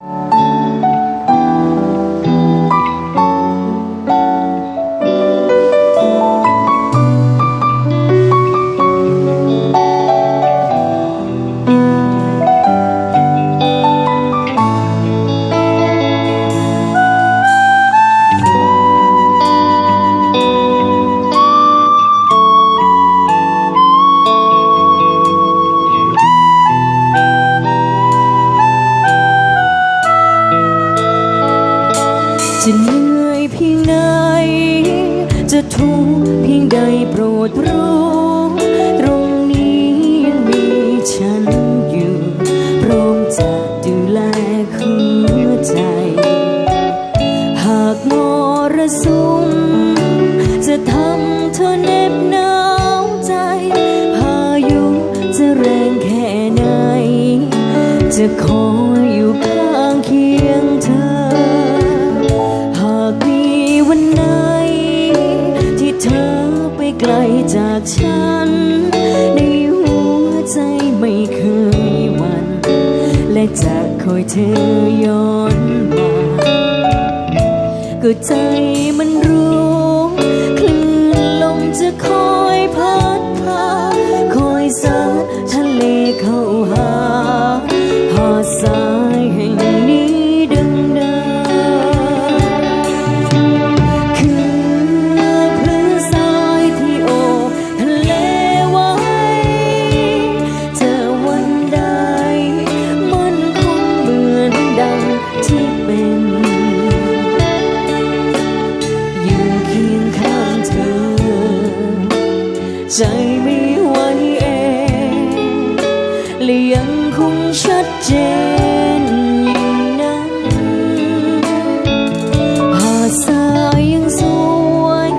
จะเหนื่อยเพียงไหนจะทุกข์เพียงใดโปรดรู้ตรงนี้ยังมีฉันอยู่พร้อมจะดูแลหัวใจหากมรสุมจะทำเธอเหน็บหนาวใจพายุจะแรงแค่ไหนจะคอยอยู่ข้างเคียงเธอวันไหนที่เธอไปไกลจากฉันในหัวใจไม่เคยหวั่นและจะคอยเธอย้อนมาก็ใจมันรู้คลื่นลมจะคอยพัดพาคอยซัดทะเลเข้าหาหาดทรายแห่งนี้ดังเดิมใจไม่ไหวเองและยังคงชัดเจนอย่างนั้นหาดทรายยังสวย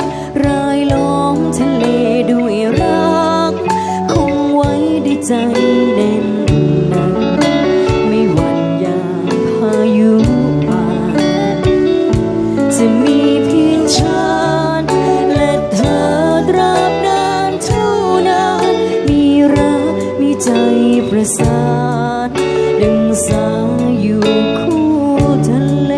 รายล้อมทะเลด้วยรักคงไว้ด้วยใจแน่นหนักไม่หวั่นยามพายุผ่านจะมีเพียงฉันและเธอตราบใจประสานดึงสายอยู่คู่ทะเล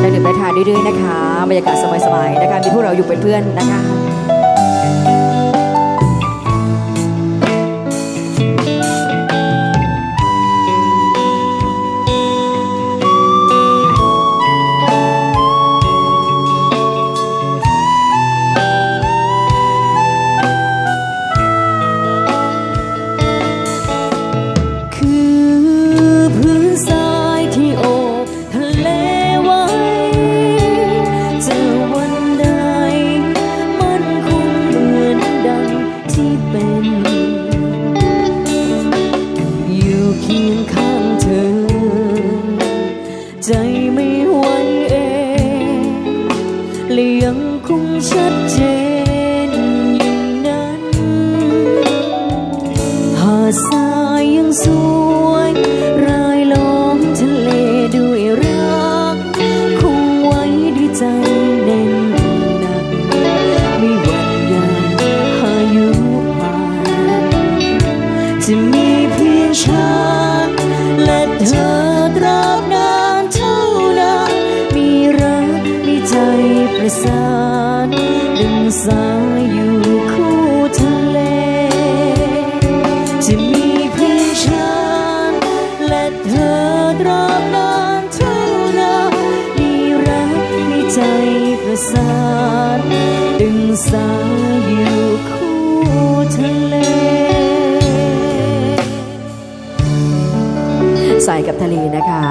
และดื่มได้ทานเรื่อยๆนะคะบรรยากาศสบายๆนะคะมีพวกเราอยู่เป็นเพื่อนนะคะใจไม่ไหวเองและยังคงชัดเจนอย่างนั้นหาดทรายยังสวยรายล้อมทะเลด้วยรักคงไว้ด้วยใจแน่นหนักไม่หวั่นยามพายุผ่านจะมีเพียงฉันและเธอตราบนานมีรักมีใจประสานดึงสายอยู่คู่ทะเลจะมีเพียงฉันและเธอตราบนานเท่านานมีรักมีใจประสานดึงสายอยู่คู่ทะเลสายกับทะเลนะคะ